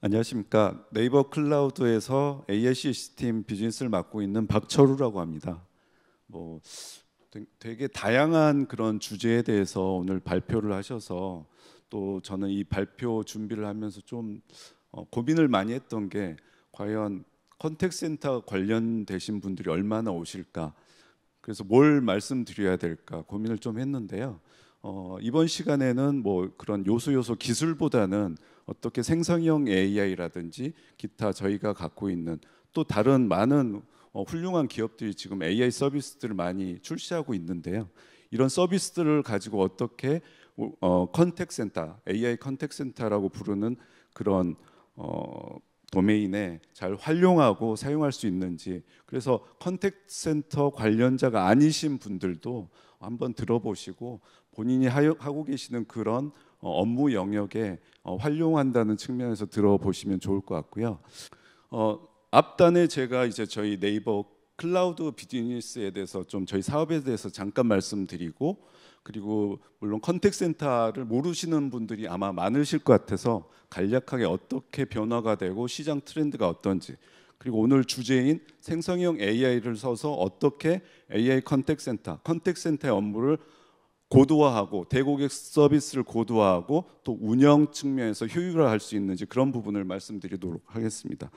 안녕하십니까. 네이버 클라우드에서 AI 시스템 비즈니스를 맡고 있는 박철우라고 합니다. 뭐 되게 다양한 그런 주제에 대해서 오늘 발표를 하셔서 또 저는 이 발표 준비를 하면서 좀 고민을 많이 했던 게 과연 컨택센터 관련되신 분들이 얼마나 오실까, 그래서 뭘 말씀드려야 될까 고민을 좀 했는데요. 이번 시간에는 뭐 그런 요소 기술보다는 어떻게 생성형 AI라든지 기타 저희가 갖고 있는 또 다른 많은 훌륭한 기업들이 지금 AI 서비스들을 많이 출시하고 있는데요. 이런 서비스들을 가지고 어떻게 컨택센터, AI 컨택센터라고 부르는 그런 도메인에 잘 활용하고 사용할 수 있는지, 그래서 컨택센터 관련자가 아니신 분들도 한번 들어보시고 본인이 하고 계시는 그런 업무 영역에 활용한다는 측면에서 들어보시면 좋을 것 같고요. 앞단에 제가 이제 저희 네이버 클라우드 비즈니스에 대해서 좀 저희 사업에 대해서 잠깐 말씀드리고, 그리고 물론 컨택센터를 모르시는 분들이 아마 많으실 것 같아서 간략하게 어떻게 변화가 되고 시장 트렌드가 어떤지, 그리고 오늘 주제인 생성형 AI를 써서 어떻게 AI 컨택센터의 업무를 고도화하고 대고객 서비스를 고도화하고 또 운영 측면에서 효율화할 수 있는지, 그런 부분을 말씀드리도록 하겠습니다.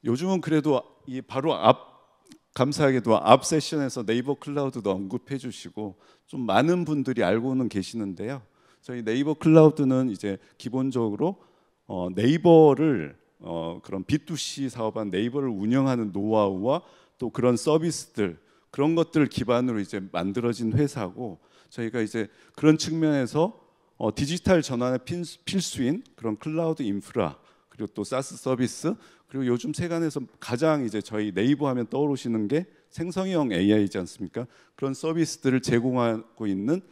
요즘은 그래도 이 바로 감사하게도 앞 세션에서 네이버 클라우드도 언급해 주시고 좀 많은 분들이 알고는 계시는데요. 저희 네이버 클라우드는 이제 기본적으로 네이버를 그런 B2C 사업한 네이버를 운영하는 노하우와 또 그런 서비스들, 그런 것들을 기반으로 이제 만들어진 회사고, 저희가 이제 그런 측면에서 디지털 전환의 필수인 그런 클라우드 인프라, 그리고 또 사스 서비스, 그리고 요즘 세간에서 가장 이제 저희 네이버 하면 떠오르시는 게 생성형 AI이지 않습니까? 그런 서비스들을 제공하고 있는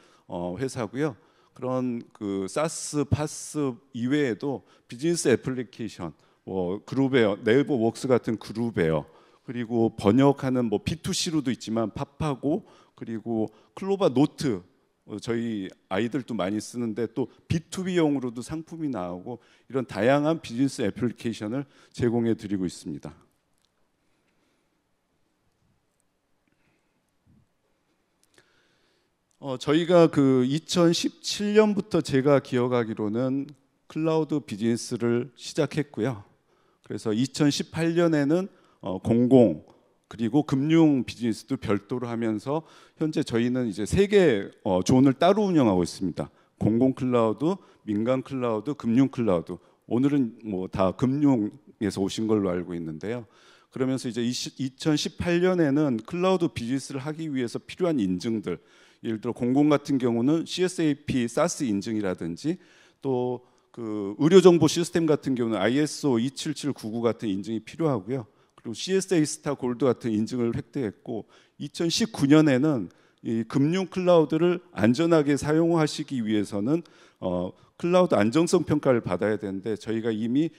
회사고요. 그런 그 사스, 파스 이외에도 비즈니스 애플리케이션, 뭐 그룹웨어, 네이버 웍스 같은 그룹웨어, 그리고 번역하는 뭐 B2C로도 있지만 팝하고, 그리고 클로바 노트, 저희 아이들도 많이 쓰는데 또 B2B용으로도 상품이 나오고, 이런 다양한 비즈니스 애플리케이션을 제공해 드리고 있습니다. 저희가 그 2017년부터 제가 기억하기로는 클라우드 비즈니스를 시작했고요. 그래서 2018년에는 공공 그리고 금융 비즈니스도 별도로 하면서 현재 저희는 이제 세 개 존을 따로 운영하고 있습니다. 공공 클라우드, 민간 클라우드, 금융 클라우드. 오늘은 뭐 다 금융에서 오신 걸로 알고 있는데요. 그러면서 이제 2018년에는 클라우드 비즈니스를 하기 위해서 필요한 인증들, 예를 들어 공공 같은 경우는 CSAP, 사스 인증이라든지, 또 그 의료 정보 시스템 같은 경우는 ISO 27799 같은 인증이 필요하고요. 그리고 CSA 스타 골드 같은 인증을 획득했고, 2019년에는 이 금융 클라우드를 안전하게 사용하시기 위해서는 클라우드 안정성 평가를 받아야 되는데, 저희가 이미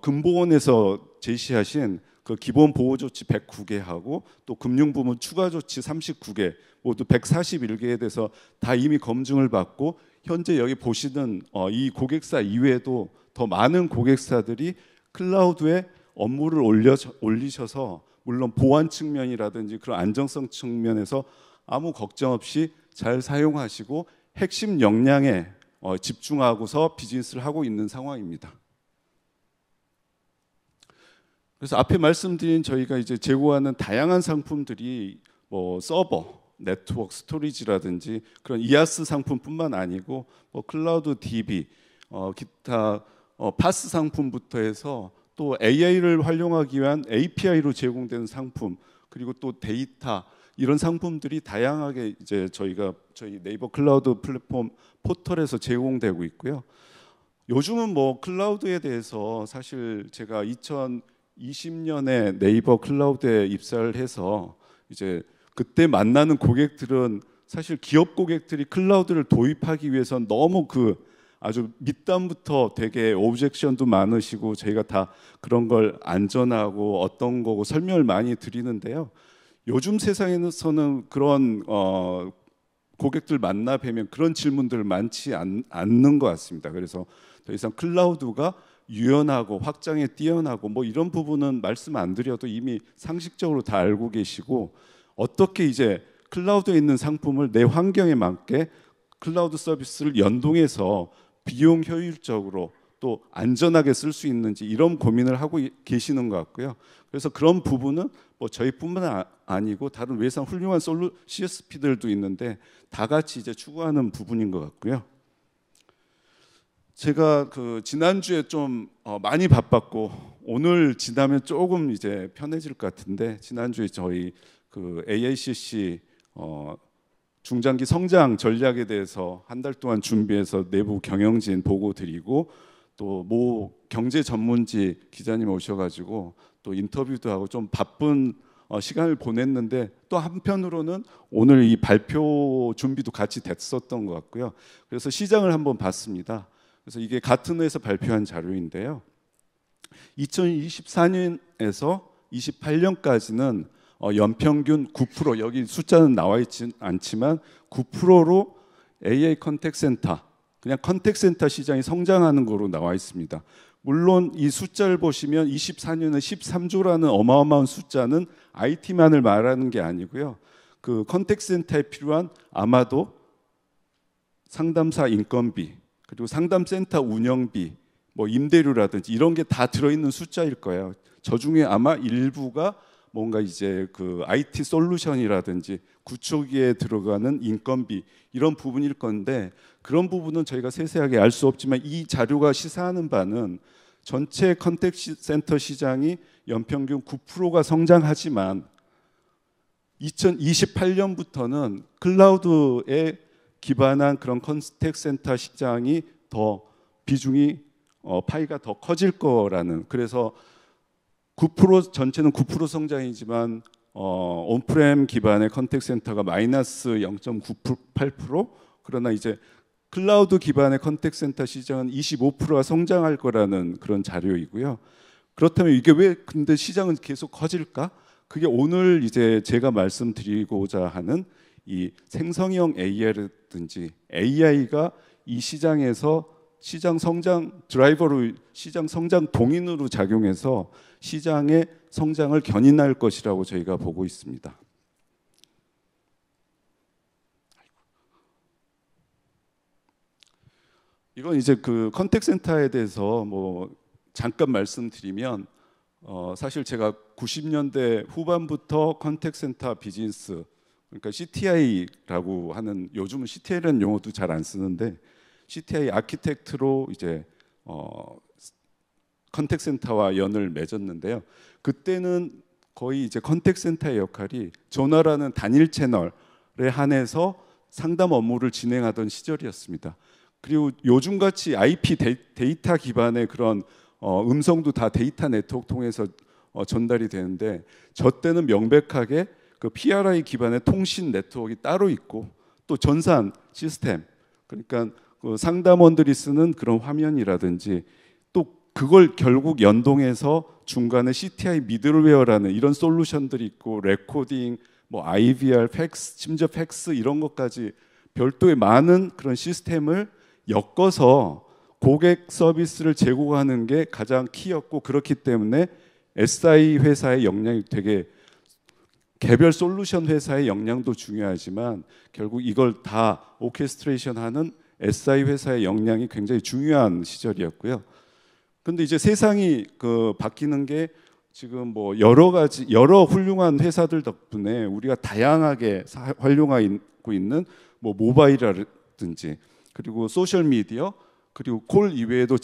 금보원에서 제시하신 그 기본 보호 조치 109개하고 또 금융 부문 추가 조치 39개, 모두 141개에 대해서 다 이미 검증을 받고, 현재 여기 보시는 이 고객사 이외에도 더 많은 고객사들이 클라우드에 업무를 올리셔서 물론 보안 측면이라든지 그런 안정성 측면에서 아무 걱정 없이 잘 사용하시고 핵심 역량에 집중하고서 비즈니스를 하고 있는 상황입니다. 그래서 앞에 말씀드린 저희가 이제 제공하는 다양한 상품들이 뭐 서버, 네트워크, 스토리지라든지 그런 이아스 상품뿐만 아니고 뭐 클라우드 DB, 기타 파스 상품부터 해서 또 AI를 활용하기 위한 API로 제공되는 상품, 그리고 또 데이터, 이런 상품들이 다양하게 이제 저희 네이버 클라우드 플랫폼 포털에서 제공되고 있고요. 요즘은 뭐 클라우드에 대해서 사실 제가 2020년에 네이버 클라우드에 입사를 해서 이제 그때 만나는 고객들은 사실 기업 고객들이 클라우드를 도입하기 위해선 너무 아주 밑단부터 되게 오브젝션도 많으시고, 저희가 다 그런 걸 안전하고 어떤 거고 설명을 많이 드리는데요. 요즘 세상에서는 그런 고객들 만나 뵈면 그런 질문들 많지 않는 것 같습니다. 그래서 더 이상 클라우드가 유연하고 확장에 뛰어나고 뭐 이런 부분은 말씀 안 드려도 이미 상식적으로 다 알고 계시고, 어떻게 이제 클라우드에 있는 상품을 내 환경에 맞게 클라우드 서비스를 연동해서 비용 효율적으로 또 안전하게 쓸 수 있는지 이런 고민을 하고 계시는 것 같고요. 그래서 그런 부분은 뭐 저희뿐만 아니고 다른 외상 훌륭한 CSP들도 있는데 다 같이 이제 추구하는 부분인 것 같고요. 제가 그 지난주에 좀 많이 바빴고 오늘 지나면 조금 이제 편해질 것 같은데, 지난주에 저희 그 AICC 중장기 성장 전략에 대해서 한 달 동안 준비해서 내부 경영진 보고 드리고, 또 모 경제 전문지 기자님 오셔가지고 또 인터뷰도 하고 좀 바쁜 시간을 보냈는데, 또 한편으로는 오늘 이 발표 준비도 같이 됐었던 것 같고요. 그래서 시장을 한번 봤습니다. 그래서 이게 가트너에서 발표한 자료인데요. 2024년에서 28년까지는 연평균 9%, 여기 숫자는 나와 있지 않지만 9%로 AI 컨택센터, 그냥 컨택센터 시장이 성장하는 거로 나와 있습니다. 물론 이 숫자를 보시면 24년에 13조라는 어마어마한 숫자는 IT만을 말하는 게 아니고요. 그 컨택센터에 필요한 아마도 상담사 인건비, 그리고 상담센터 운영비, 뭐 임대료라든지 이런 게 다 들어있는 숫자일 거예요. 저 중에 아마 일부가 뭔가 이제 그 IT 솔루션이라든지 구축에 들어가는 인건비 이런 부분일 건데, 그런 부분은 저희가 세세하게 알 수 없지만 이 자료가 시사하는 바는 전체 컨택트 센터 시장이 연평균 9%가 성장하지만 2028년부터는 클라우드에 기반한 그런 컨택트 센터 시장이 더 비중이 파이가 더 커질 거라는, 그래서 9% 전체는 9% 성장이지만 온프렘 기반의 컨택트 센터가 마이너스 0.98%, 그러나 이제 클라우드 기반의 컨택트 센터 시장은 25%가 성장할 거라는 그런 자료이고요. 그렇다면 이게 왜 근데 시장은 계속 커질까? 그게 오늘 이제 제가 말씀드리고자 하는 이 생성형 AI라든지 AI가 이 시장에서 시장 성장 드라이버로, 시장 성장 동인으로 작용해서 시장의 성장을 견인할 것이라고 저희가 보고 있습니다. 이건 이제 그 컨택트 센터에 대해서 뭐 잠깐 말씀드리면, 사실 제가 90년대 후반부터 컨택트 센터 비즈니스, 그러니까 CTI라고 하는, 요즘은 CTI라는 용어도 잘 안 쓰는데 CTI 아키텍트로 이제 컨택트 센터와 연을 맺었는데요. 그때는 거의 이제 컨택트 센터의 역할이 전화라는 단일 채널에 한해서 상담 업무를 진행하던 시절이었습니다. 그리고 요즘같이 IP 데이터 기반의 그런 음성도 다 데이터 네트워크 통해서 전달이 되는데, 저 때는 명백하게 그 PRI 기반의 통신 네트워크가 따로 있고 또 전산 시스템, 그러니까 그 상담원들이 쓰는 그런 화면이라든지 또 그걸 결국 연동해서 중간에 CTI 미들웨어라는 이런 솔루션들이 있고, 레코딩, 뭐 IVR, 팩스, 심지어 팩스 이런 것까지 별도의 많은 그런 시스템을 엮어서 고객 서비스를 제공하는 게 가장 키였고, 그렇기 때문에 SI 회사의 역량이 되게, 개별 솔루션 회사의 역량도 중요하지만 결국 이걸 다 오케스트레이션하는 SI 회사의 역량이 굉장히 중요한 시절이었고요. 근데 이제 세상이 그 바뀌는 게 지금 뭐 여러 가지 여러 훌륭한 회사들 덕분에 우리가 다양하게 활용하고 있는 뭐 모바일이라든지, 그리고 소셜 미디어, 그리고 콜 이외에도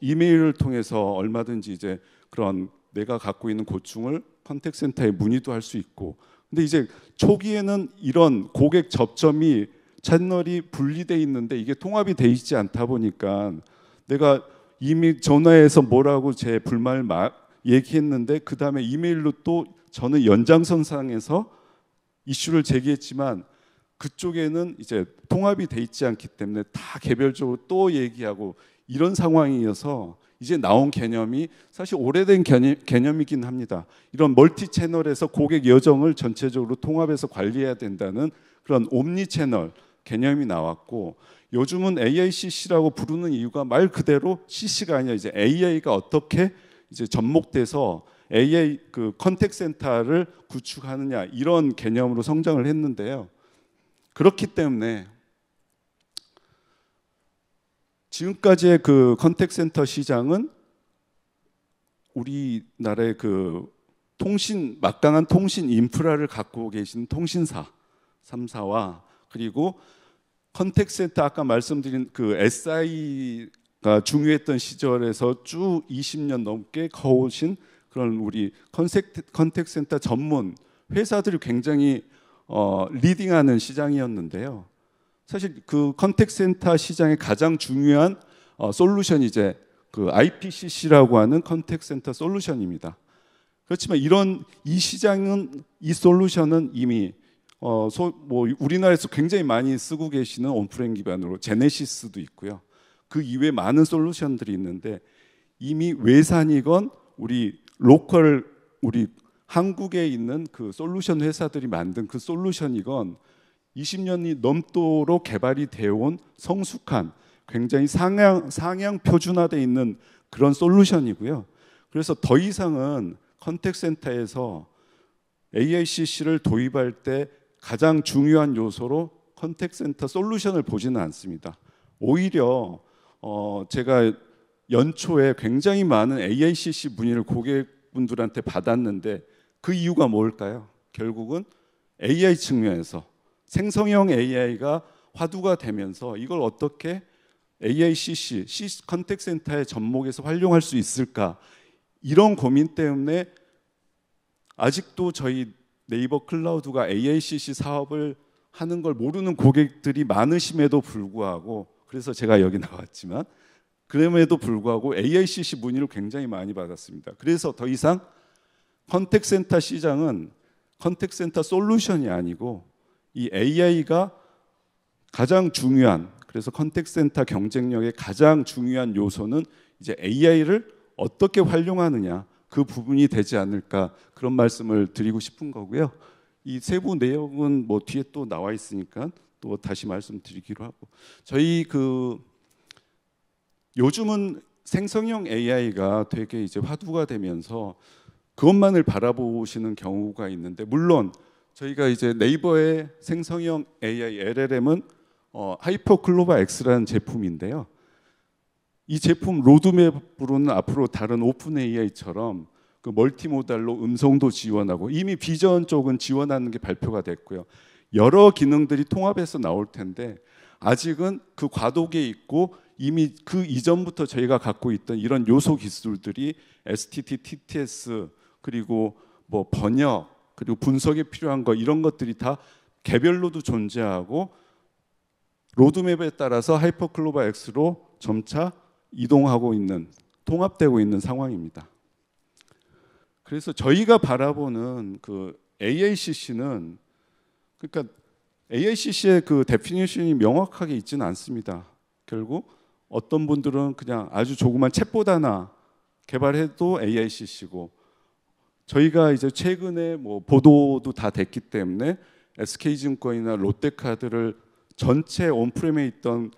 이메일을 통해서 얼마든지 이제 그런 내가 갖고 있는 고충을 컨택트 센터에 문의도 할 수 있고. 근데 이제 초기에는 이런 고객 접점이 채널이 분리돼 있는데 이게 통합이 돼 있지 않다 보니까 내가 이미 전화해서 뭐라고 제 불만을 얘기했는데 그 다음에 이메일로 또 저는 연장선상에서 이슈를 제기했지만 그쪽에는 이제 통합이 돼 있지 않기 때문에 다 개별적으로 또 얘기하고, 이런 상황이어서 이제 나온 개념이 사실 오래된 개념이긴 합니다. 이런 멀티 채널에서 고객 여정을 전체적으로 통합해서 관리해야 된다는 그런 옴니 채널 개념이 나왔고, 요즘은 AICC라고 부르는 이유가 말 그대로 CC가 아니라 이제 AI가 어떻게 이제 접목돼서 AI 그 컨택 센터를 구축하느냐, 이런 개념으로 성장을 했는데요. 그렇기 때문에 지금까지의 그 컨택 센터 시장은 우리나라의 그 막강한 통신 인프라를 갖고 계신 통신사 3사와, 그리고 컨택 센터 아까 말씀드린 그 SI가 중요했던 시절에서 쭉 20년 넘게 커오신 그런 우리 컨택 센터 전문 회사들이 굉장히 리딩하는 시장이었는데요. 사실 그 컨택 센터 시장의 가장 중요한 솔루션이 이제 그 IPCC라고 하는 컨택 센터 솔루션입니다. 그렇지만 이 시장은, 이 솔루션은 이미 뭐 우리나라에서 굉장히 많이 쓰고 계시는 온프레임 기반으로 제네시스도 있고요. 그 이외에 많은 솔루션들이 있는데, 이미 외산이건 우리 로컬, 우리 한국에 있는 그 솔루션 회사들이 만든 그 솔루션이건 20년이 넘도록 개발이 되어 온 성숙한 굉장히 상향 표준화되어 있는 그런 솔루션이고요. 그래서 더 이상은 컨택 센터에서 AICC를 도입할 때 가장 중요한 요소로 컨택 센터 솔루션을 보지는 않습니다. 오히려 제가 연초에 굉장히 많은 AICC 문의를 고객분들한테 받았는데, 그 이유가 뭘까요? 결국은 AI 측면에서 생성형 AI가 화두가 되면서 이걸 어떻게 AICC, 컨택 센터의 접목에서 활용할 수 있을까, 이런 고민 때문에 아직도 저희 네이버 클라우드가 AICC 사업을 하는 걸 모르는 고객들이 많으심에도 불구하고, 그래서 제가 여기 나왔지만 그럼에도 불구하고 AICC 문의를 굉장히 많이 받았습니다. 그래서 더 이상 컨택 센터 시장은 컨택 센터 솔루션이 아니고 이 AI가 가장 중요한, 그래서 컨택 센터 경쟁력의 가장 중요한 요소는 이제 AI를 어떻게 활용하느냐, 그 부분이 되지 않을까, 그런 말씀을 드리고 싶은 거고요. 이 세부 내용은 뭐 뒤에 또 나와 있으니까 또 다시 말씀드리기로 하고, 저희 그 요즘은 생성형 AI가 되게 이제 화두가 되면서 그것만을 바라보시는 경우가 있는데, 물론 저희가 이제 네이버의 생성형 AI LLM은 하이퍼클로바 X라는 제품인데요. 이 제품 로드맵으로는 앞으로 다른 오픈 AI처럼 그 멀티모달로 음성도 지원하고, 이미 비전 쪽은 지원하는 게 발표가 됐고요. 여러 기능들이 통합해서 나올 텐데, 아직은 그 과도기에 있고 이미 그 이전부터 저희가 갖고 있던 이런 요소 기술들이 STT, TTS, 그리고 뭐 번역, 그리고 분석에 필요한 거, 이런 것들이 다 개별로도 존재하고 로드맵에 따라서 하이퍼클로바 X로 점차 이동하고 있는, 통합되고 있는 상황입니다. 그래서 저희가 바라보는 그 AICC는, 그러니까 AICC의 그 데피니션이 명확하게 있지는 않습니다. 결국 어떤 분들은 그냥 아주 조그만 챗봇 하나 개발해도 AICC고, 저희가 이제 최근에 뭐 보도도 다 됐기 때문에 SK증권이나 롯데카드를 전체 온프렘에 있던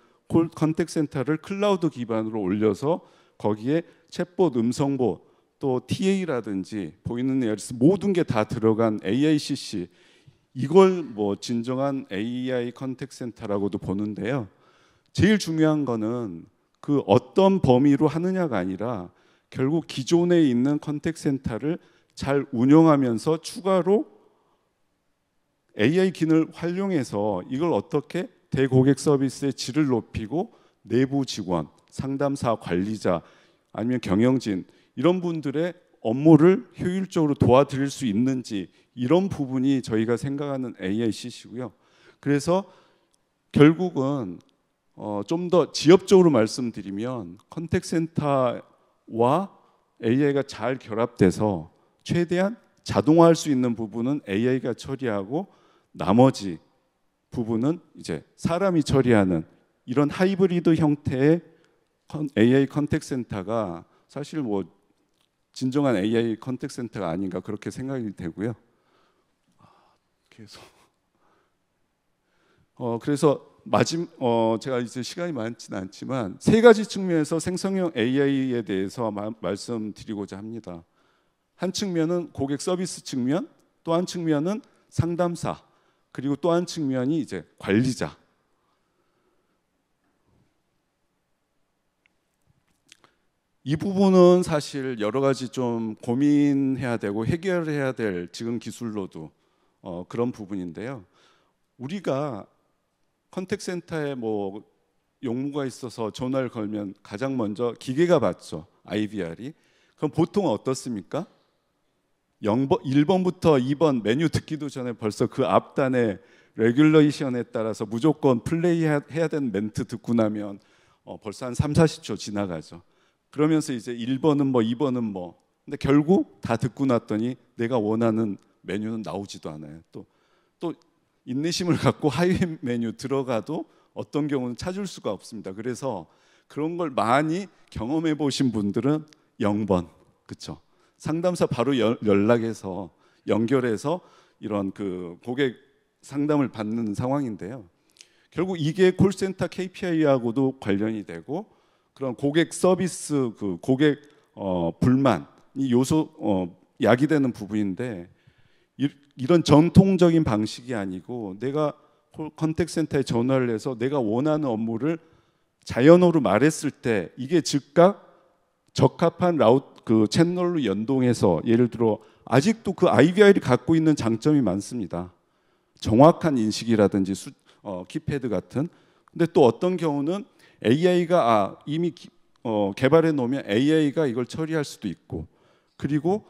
컨택 센터를 클라우드 기반으로 올려서 거기에 챗봇, 음성봇, 또 TA라든지 보이는 에어리스 모든 게 다 들어간 AICC, 이걸 뭐 진정한 AI 컨택 센터라고도 보는데요. 제일 중요한 거는 그 어떤 범위로 하느냐가 아니라 결국 기존에 있는 컨택 센터를 잘 운영하면서 추가로 AI 기능을 활용해서 이걸 어떻게 대고객 서비스의 질을 높이고 내부 직원, 상담사, 관리자, 아니면 경영진, 이런 분들의 업무를 효율적으로 도와드릴 수 있는지, 이런 부분이 저희가 생각하는 AICC고요. 그래서 결국은 좀 더 지엽적으로 말씀드리면 컨택 센터와 AI가 잘 결합돼서 최대한 자동화할 수 있는 부분은 AI가 처리하고 나머지 부분은 이제 사람이 처리하는, 이런 하이브리드 형태의 AI 컨택 센터가 사실 뭐 진정한 AI 컨택 센터가 아닌가, 그렇게 생각이 되고요. 계속 그래서 제가 이제 시간이 많지는 않지만 세 가지 측면에서 생성형 AI에 대해서 말씀드리고자 합니다. 한 측면은 고객 서비스 측면, 또 한 측면은 상담사, 그리고 또 한 측면이 이제 관리자. 이 부분은 사실 여러 가지 좀 고민해야 되고 해결해야 될 지금 기술로도 그런 부분인데요. 우리가 컨택센터에 뭐 용무가 있어서 전화를 걸면 가장 먼저 기계가 받죠. IVR이. 그럼 보통 어떻습니까? 1번부터 2번 메뉴 듣기도 전에 벌써 그 앞단에 레귤레이션에 따라서 무조건 플레이해야 되는 멘트 듣고 나면 벌써 한 3, 40초 지나가죠. 그러면서 이제 1번은 뭐 2번은 뭐, 근데 결국 다 듣고 났더니 내가 원하는 메뉴는 나오지도 않아요. 또 인내심을 갖고 하위 메뉴 들어가도 어떤 경우는 찾을 수가 없습니다. 그래서 그런 걸 많이 경험해 보신 분들은 0번, 그렇죠? 상담사 바로 연락해서 연결해서 이런 그 고객 상담을 받는 상황인데요. 결국 이게 콜센터 KPI하고도 관련이 되고 그런 고객 서비스, 그 고객 불만이 요소 야기되는 부분인데, 이런 전통적인 방식이 아니고 내가 컨택센터에 전화를 해서 내가 원하는 업무를 자연어로 말했을 때 이게 즉각 적합한 그 채널로 연동해서, 예를 들어 아직도 그 IVR이 갖고 있는 장점이 많습니다. 정확한 인식이라든지 키패드 같은. 근데 또 어떤 경우는 AI가 이미 개발해 놓으면 AI가 이걸 처리할 수도 있고, 그리고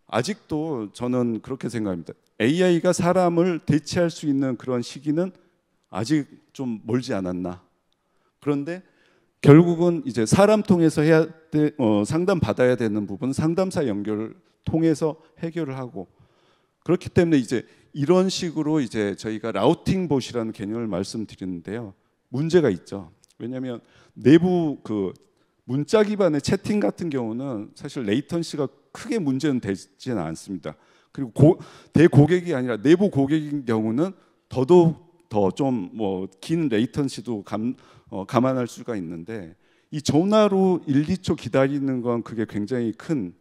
아직도 저는 그렇게 생각합니다. AI가 사람을 대체할 수 있는 그런 시기는 아직 좀 멀지 않았나. 그런데 결국은 이제 사람 통해서 상담 받아야 되는 부분 상담사 연결을 통해서 해결을 하고, 그렇기 때문에 이제 이런 식으로 이제 저희가 라우팅 봇이라는 개념을 말씀드리는데요. 문제가 있죠. 왜냐하면 내부 그 문자 기반의 채팅 같은 경우는 사실 레이턴시가 크게 문제는 되지는 않습니다. 그리고 대고객이 아니라 내부 고객인 경우는 더더욱 더 좀 뭐 긴 레이턴시도 감안할 수가 있는데, 이 전화로 1, 2초 기다리는 건 그게 굉장히 큰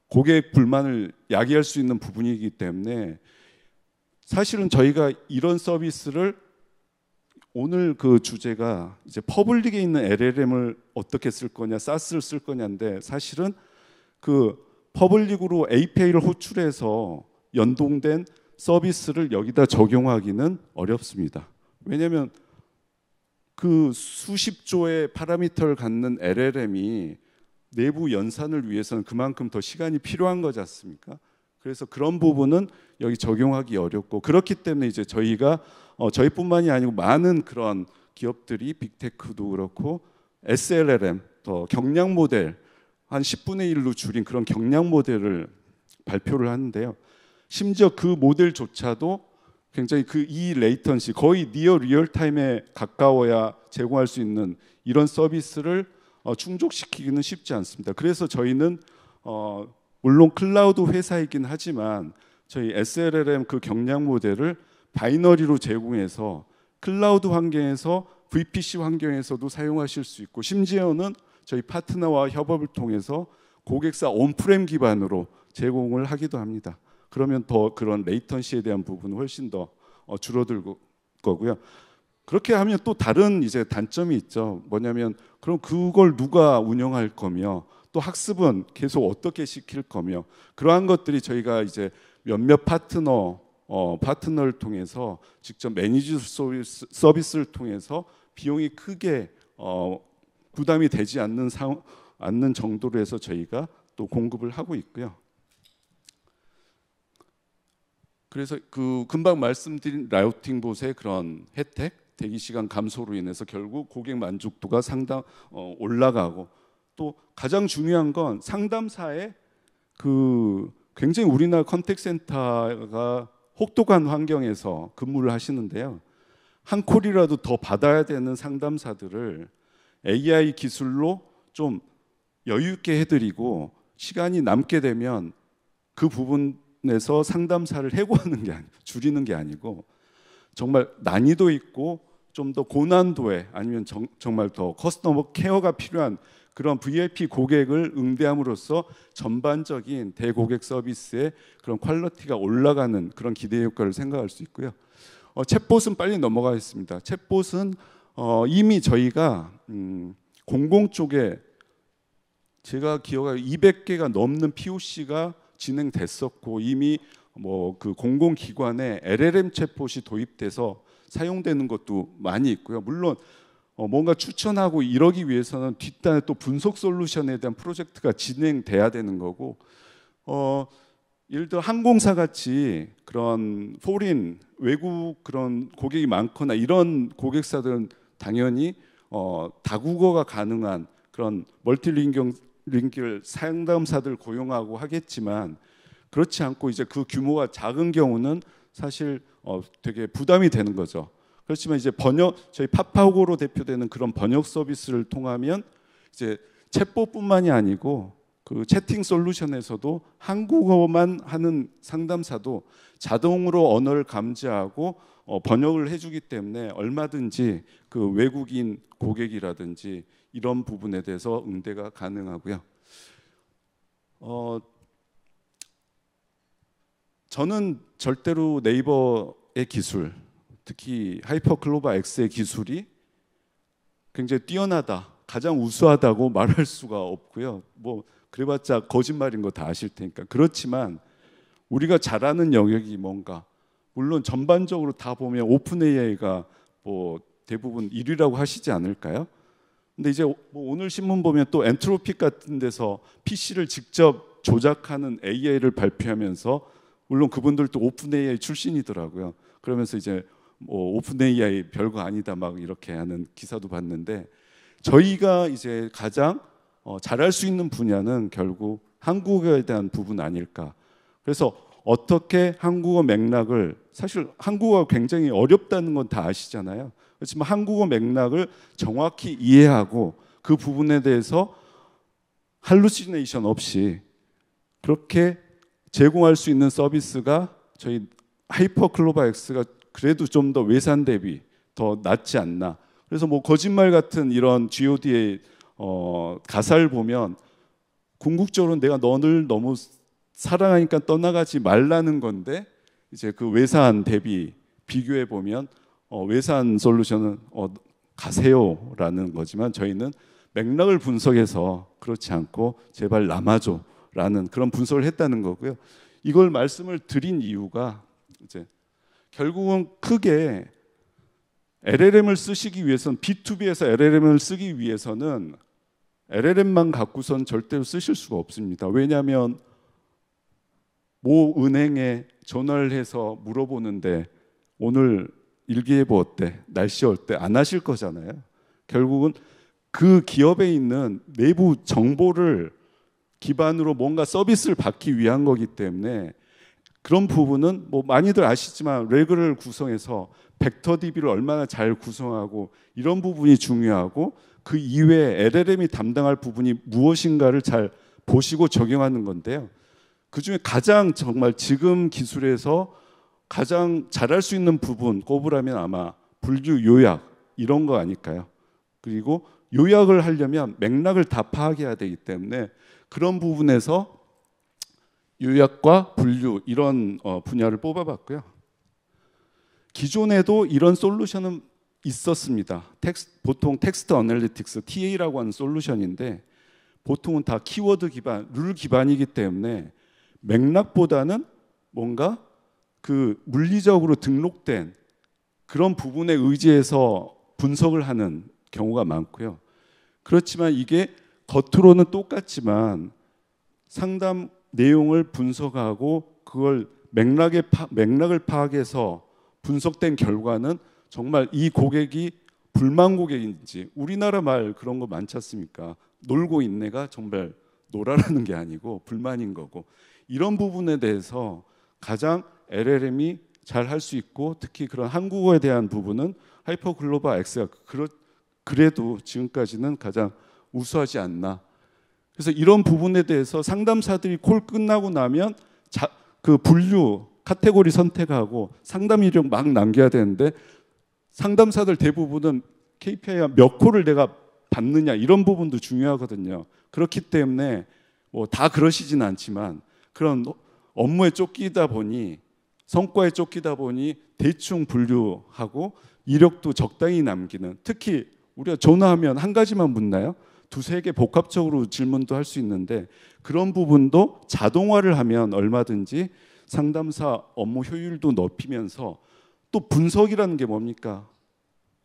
고객 불만을 야기할 수 있는 부분이기 때문에, 사실은 저희가 이런 서비스를, 오늘 그 주제가 이제 퍼블릭에 있는 LLM을 어떻게 쓸 거냐, SaaS를 쓸 거냐인데, 사실은 그 퍼블릭으로 API를 호출해서 연동된 서비스를 여기다 적용하기는 어렵습니다. 왜냐하면 그 수십 조의 파라미터를 갖는 LLM이 내부 연산을 위해서는 그만큼 더 시간이 필요한 거지 않습니까? 그래서 그런 부분은 여기 적용하기 어렵고, 그렇기 때문에 이제 저희가 저희뿐만이 아니고 많은 그런 기업들이 빅테크도 그렇고 SLLM, 더 경량 모델 한 10분의 1로 줄인 그런 경량 모델을 발표를 하는데요. 심지어 그 모델조차도 굉장히 이 레이턴시, 거의 니어 리얼타임에 가까워야 제공할 수 있는 이런 서비스를 충족시키기는 쉽지 않습니다. 그래서 저희는 물론 클라우드 회사이긴 하지만 저희 SLLM 그 경량 모델을 바이너리로 제공해서 클라우드 환경에서 VPC 환경에서도 사용하실 수 있고, 심지어는 저희 파트너와 협업을 통해서 고객사 온프렘 기반으로 제공을 하기도 합니다. 그러면 더 그런 레이턴시에 대한 부분은 훨씬 더 줄어들 거고요. 그렇게 하면 또 다른 이제 단점이 있죠. 뭐냐면 그럼 그걸 누가 운영할 거며, 또 학습은 계속 어떻게 시킬 거며, 그러한 것들이 저희가 이제 몇몇 파트너를 통해서 직접 매니지 서비스를 통해서 비용이 크게 부담이 되지 않는 정도로 해서 저희가 또 공급을 하고 있고요. 그래서 그 금방 말씀드린 라우팅 봇의 그런 혜택, 대기 시간 감소로 인해서 결국 고객 만족도가 상당 올라가고, 또 가장 중요한 건 상담사의 그 굉장히 우리나라 컨택센터가 혹독한 환경에서 근무를 하시는데요. 한 콜이라도 더 받아야 되는 상담사들을 AI 기술로 좀 여유 있게 해드리고, 시간이 남게 되면 그 부분에서 상담사를 해고하는 게 줄이는 게 아니고 정말 난이도 있고 좀 더 고난도에 아니면 정말 더 커스터머 케어가 필요한 그런 VIP 고객을 응대함으로써 전반적인 대고객 서비스의 그런 퀄리티가 올라가는 그런 기대 효과를 생각할 수 있고요. 챗봇은 빨리 넘어가겠습니다. 챗봇은 이미 저희가 공공 쪽에 제가 기억하기 200개가 넘는 POC가 진행됐었고 이미 뭐 그 공공기관에 LLM 챗봇이 도입돼서 사용되는 것도 많이 있고요. 물론 뭔가 추천하고 이러기 위해서는 뒷단에 또 분석 솔루션에 대한 프로젝트가 진행돼야 되는 거고 예를 들어 항공사 같이 그런 포린 외국 그런 고객이 많거나 이런 고객사들은 당연히 다국어가 가능한 그런 멀티링귤 상담사들 고용하고 하겠지만 그렇지 않고 이제 그 규모가 작은 경우는 사실 되게 부담이 되는 거죠. 그렇지만 이제 저희 파파고로 대표되는 그런 번역 서비스를 통하면 이제 챗봇뿐만이 아니고 그 채팅 솔루션에서도 한국어만 하는 상담사도 자동으로 언어를 감지하고 번역을 해주기 때문에 얼마든지 그 외국인 고객이라든지 이런 부분에 대해서 응대가 가능하고요. 저는 절대로 네이버의 기술, 특히 하이퍼클로바 X의 기술이 굉장히 뛰어나다, 가장 우수하다고 말할 수가 없고요. 뭐 그래봤자 거짓말인 거 다 아실 테니까. 그렇지만 우리가 잘하는 영역이 뭔가, 물론 전반적으로 다 보면 오픈 AI가 뭐 대부분 1위라고 하시지 않을까요? 근데 이제 뭐 오늘 신문 보면 또 엔트로픽 같은 데서 PC를 직접 조작하는 AI를 발표하면서, 물론 그분들도 오픈 AI 출신이더라고요. 그러면서 이제 뭐 오픈 AI 별거 아니다 막 이렇게 하는 기사도 봤는데, 저희가 이제 가장 잘할 수 있는 분야는 결국 한국어에 대한 부분 아닐까. 그래서 어떻게 한국어 맥락을, 사실 한국어가 굉장히 어렵다는 건 다 아시잖아요. 그렇지만 한국어 맥락을 정확히 이해하고 그 부분에 대해서 할루시네이션 없이 그렇게 제공할 수 있는 서비스가 저희 하이퍼클로바 X가 그래도 좀 더 외산 대비 더 낫지 않나. 그래서 뭐 거짓말 같은 이런 G.O.D의 가사를 보면 궁극적으로 내가 너를 너무 사랑하니까 떠나가지 말라는 건데, 이제 그 외산 대비 비교해 보면 외산 솔루션은 가세요라는 거지만 저희는 맥락을 분석해서 그렇지 않고 제발 남아줘라는 그런 분석을 했다는 거고요. 이걸 말씀을 드린 이유가 이제 결국은 크게 LLM을 쓰시기 위해서는, B2B에서 LLM을 쓰기 위해서는 LLM만 갖고선 절대로 쓰실 수가 없습니다. 왜냐하면 모 은행에 전화를 해서 물어보는데 오늘 일기예보 어때? 날씨 어때? 안 하실 거잖아요. 결국은 그 기업에 있는 내부 정보를 기반으로 뭔가 서비스를 받기 위한 거기 때문에 그런 부분은 뭐 많이들 아시지만 레그를 구성해서 벡터 DB를 얼마나 잘 구성하고 이런 부분이 중요하고, 그 이외에 LLM이 담당할 부분이 무엇인가를 잘 보시고 적용하는 건데요. 그중에 가장 정말 지금 기술에서 가장 잘할 수 있는 부분 꼽으라면 아마 분류 요약 이런 거 아닐까요? 그리고 요약을 하려면 맥락을 다 파악해야 되기 때문에 그런 부분에서 요약과 분류 이런 분야를 뽑아봤고요. 기존에도 이런 솔루션은 있었습니다. 보통 텍스트 어널리틱스 TA라고 하는 솔루션인데 보통은 다 키워드 기반, 룰 기반이기 때문에 맥락보다는 뭔가 그 물리적으로 등록된 그런 부분에 의지해서 분석을 하는 경우가 많고요. 그렇지만 이게 겉으로는 똑같지만 상담 내용을 분석하고 그걸 맥락을 파악해서 분석된 결과는 정말 이 고객이 불만 고객인지, 우리나라 말 그런 거 많지 않습니까? 놀고 있네가 정말 놀아라는 게 아니고 불만인 거고, 이런 부분에 대해서 가장 LLM이 잘 할 수 있고, 특히 그런 한국어에 대한 부분은 하이퍼글로벌 X가 그래도 지금까지는 가장 우수하지 않나. 그래서 이런 부분에 대해서 상담사들이 콜 끝나고 나면 그 분류, 카테고리 선택하고 상담 이력 막 남겨야 되는데 상담사들 대부분은 KPI가 몇 콜을 내가 받느냐 이런 부분도 중요하거든요. 그렇기 때문에 뭐 다 그러시진 않지만 그런 업무에 쫓기다 보니 성과에 쫓기다 보니 대충 분류하고 이력도 적당히 남기는, 특히 우리가 전화하면 한 가지만 묻나요? 두세 개 복합적으로 질문도 할 수 있는데 그런 부분도 자동화를 하면 얼마든지 상담사 업무 효율도 높이면서 또 분석이라는 게 뭡니까?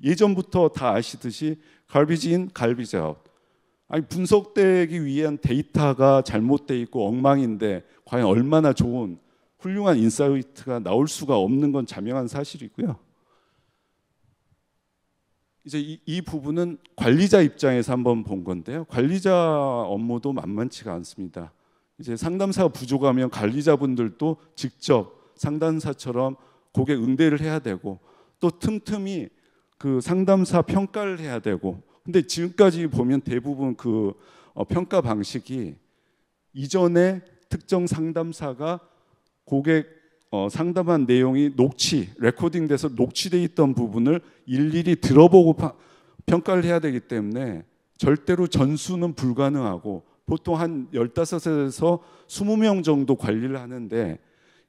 예전부터 다 아시듯이 garbage in, garbage out. 아니 분석되기 위한 데이터가 잘못돼 있고 엉망인데 과연 얼마나 좋은 훌륭한 인사이트가 나올 수가 없는 건 자명한 사실이고요. 이제 이 부분은 관리자 입장에서 한번 본 건데요. 관리자 업무도 만만치가 않습니다. 이제 상담사가 부족하면 관리자분들도 직접 상담사처럼 고객 응대를 해야 되고 또 틈틈이 그 상담사 평가를 해야 되고, 근데 지금까지 보면 대부분 그 평가 방식이 이전에 특정 상담사가 고객 상담한 내용이 레코딩돼서 녹취돼 있던 부분을 일일이 들어보고 평가를 해야 되기 때문에 절대로 전수는 불가능하고 보통 한 15에서 20명 정도 관리를 하는데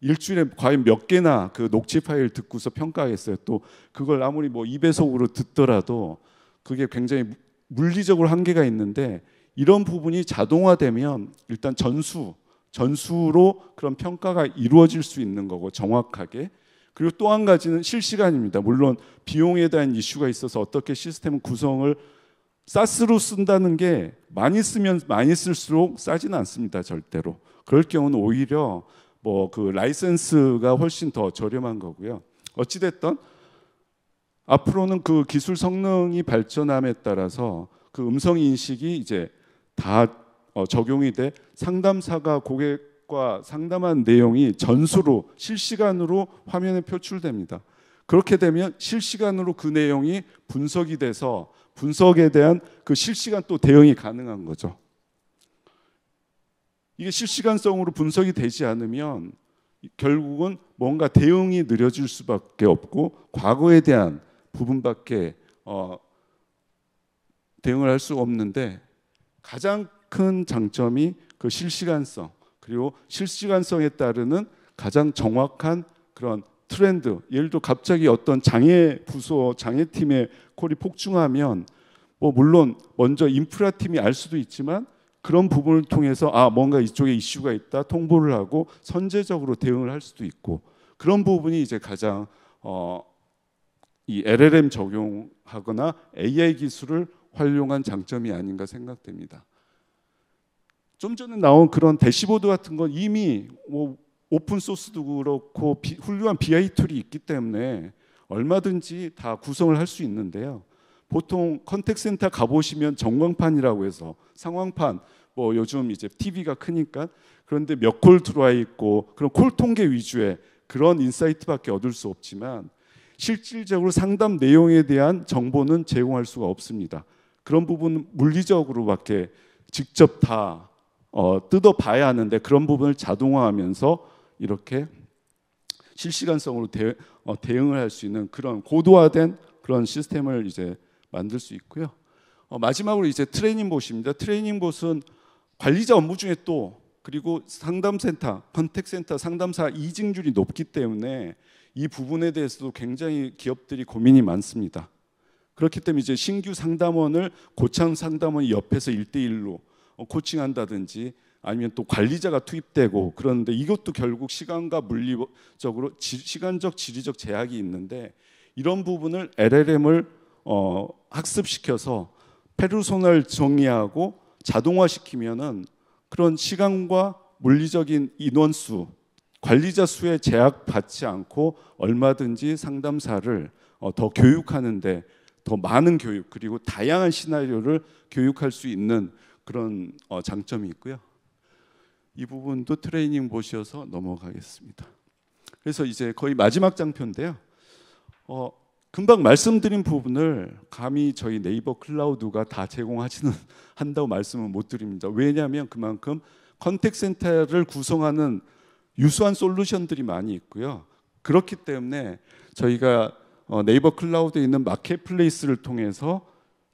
일주일에 과연 몇 개나 그 녹취 파일 듣고서 평가하겠어요. 또 그걸 아무리 뭐 2배속으로 듣더라도 그게 굉장히 물리적으로 한계가 있는데 이런 부분이 자동화되면 일단 전수로 그런 평가가 이루어질 수 있는 거고 정확하게. 그리고 또 한 가지는 실시간입니다. 물론 비용에 대한 이슈가 있어서 어떻게 시스템 구성을 사스로 쓴다는 게 많이 쓰면 많이 쓸수록 싸지는 않습니다. 절대로. 그럴 경우는 오히려 뭐 그 라이센스가 훨씬 더 저렴한 거고요. 어찌 됐든 앞으로는 그 기술 성능이 발전함에 따라서 그 음성 인식이 이제 다 적용이 돼 상담사가 고객과 상담한 내용이 전수로 실시간으로 화면에 표출됩니다. 그렇게 되면 실시간으로 그 내용이 분석이 돼서 분석에 대한 그 실시간 또 대응이 가능한 거죠. 이게 실시간성으로 분석이 되지 않으면 결국은 뭔가 대응이 느려질 수밖에 없고 과거에 대한 부분밖에 대응을 할 수가 없는데 가장 큰 장점이 그 실시간성, 그리고 실시간성에 따르는 가장 정확한 그런 트렌드. 예를 들어 갑자기 어떤 장애팀의 콜이 폭증하면 뭐 물론 먼저 인프라 팀이 알 수도 있지만 그런 부분을 통해서 뭔가 이쪽에 이슈가 있다 통보를 하고 선제적으로 대응을 할 수도 있고, 그런 부분이 이제 가장 이 LLM 적용하거나 AI 기술을 활용한 장점이 아닌가 생각됩니다. 좀 전에 나온 그런 대시보드 같은 건 이미 뭐 오픈 소스도 그렇고 훌륭한 BI 툴이 있기 때문에 얼마든지 다 구성을 할 수 있는데요. 보통 컨택센터 가보시면 전광판이라고 해서 상황판, 뭐 요즘 이제 TV가 크니까 그런데 몇 콜 들어와 있고 그런 콜 통계 위주의 그런 인사이트밖에 얻을 수 없지만 실질적으로 상담 내용에 대한 정보는 제공할 수가 없습니다. 그런 부분은 물리적으로밖에 직접 다 뜯어봐야 하는데 그런 부분을 자동화하면서 이렇게 실시간성으로 대응을 할 수 있는 그런 고도화된 그런 시스템을 이제 만들 수 있고요. 마지막으로 이제 트레이닝봇입니다. 트레이닝봇은 관리자 업무 중에 또 그리고 상담센터, 컨택센터 상담사 이직률이 높기 때문에 이 부분에 대해서도 굉장히 기업들이 고민이 많습니다. 그렇기 때문에 이제 신규 상담원을 고참 상담원이 옆에서 1대1로 코칭한다든지 아니면 또 관리자가 투입되고 그러는데 이것도 결국 시간과 물리적으로 시간적 지리적 제약이 있는데 이런 부분을 LLM을 학습시켜서 페르소널 정의하고 자동화시키면은 그런 시간과 물리적인 인원수, 관리자 수에 제약받지 않고 얼마든지 상담사를 더 교육하는데 더 많은 교육 그리고 다양한 시나리오를 교육할 수 있는 그런 장점이 있고요. 이 부분도 트레이닝 보셔서 넘어가겠습니다. 그래서 이제 거의 마지막 장표인데요. 금방 말씀드린 부분을 감히 저희 네이버 클라우드가 다 제공하지는 한다고 말씀은 못 드립니다. 왜냐하면 그만큼 컨택센터를 구성하는 유수한 솔루션들이 많이 있고요. 그렇기 때문에 저희가 네이버 클라우드에 있는 마켓플레이스를 통해서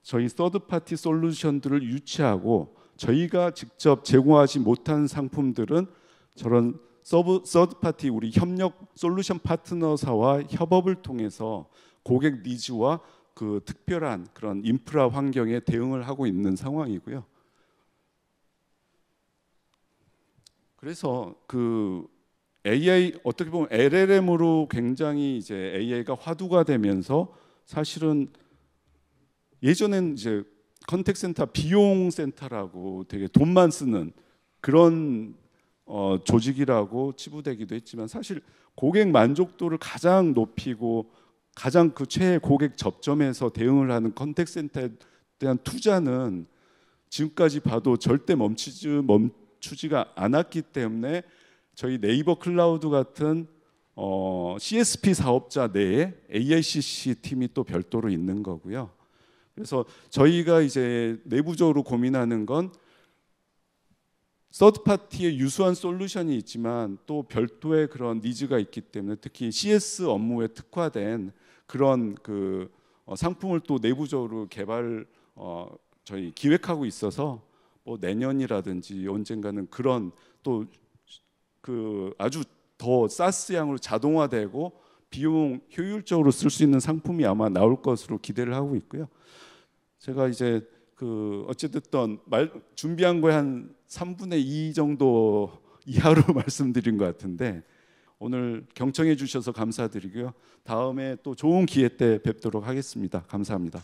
저희 서드파티 솔루션들을 유치하고, 저희가 직접 제공하지 못한 상품들은 저런 서드파티 우리 협력 솔루션 파트너사와 협업을 통해서 고객 니즈와 그 특별한 그런 인프라 환경에 대응을 하고 있는 상황이고요. 그래서 그 AI, 어떻게 보면 LLM으로 굉장히 이제 AI가 화두가 되면서, 사실은 예전엔 이제 컨택 센터 비용 센터라고 되게 돈만 쓰는 그런 조직이라고 치부되기도 했지만, 사실 고객 만족도를 가장 높이고 가장 그 최애 고객 접점에서 대응을 하는 컨택 센터에 대한 투자는 지금까지 봐도 절대 멈추지가 않았기 때문에, 저희 네이버 클라우드 같은 CSP 사업자 내에 AICC 팀이 또 별도로 있는 거고요. 그래서 저희가 이제 내부적으로 고민하는 건, 서드파티의 유수한 솔루션이 있지만 또 별도의 그런 니즈가 있기 때문에, 특히 CS 업무에 특화된 그런 그 상품을 또 내부적으로 저희 기획하고 있어서, 뭐 내년이라든지 언젠가는 그런 또 그 아주 더 사스양으로 자동화되고 비용 효율적으로 쓸 수 있는 상품이 아마 나올 것으로 기대를 하고 있고요. 제가 이제 그 어쨌든 준비한 거에 한 3분의 2 정도 이하로 말씀드린 것 같은데, 오늘 경청해 주셔서 감사드리고요. 다음에 또 좋은 기회 때 뵙도록 하겠습니다. 감사합니다.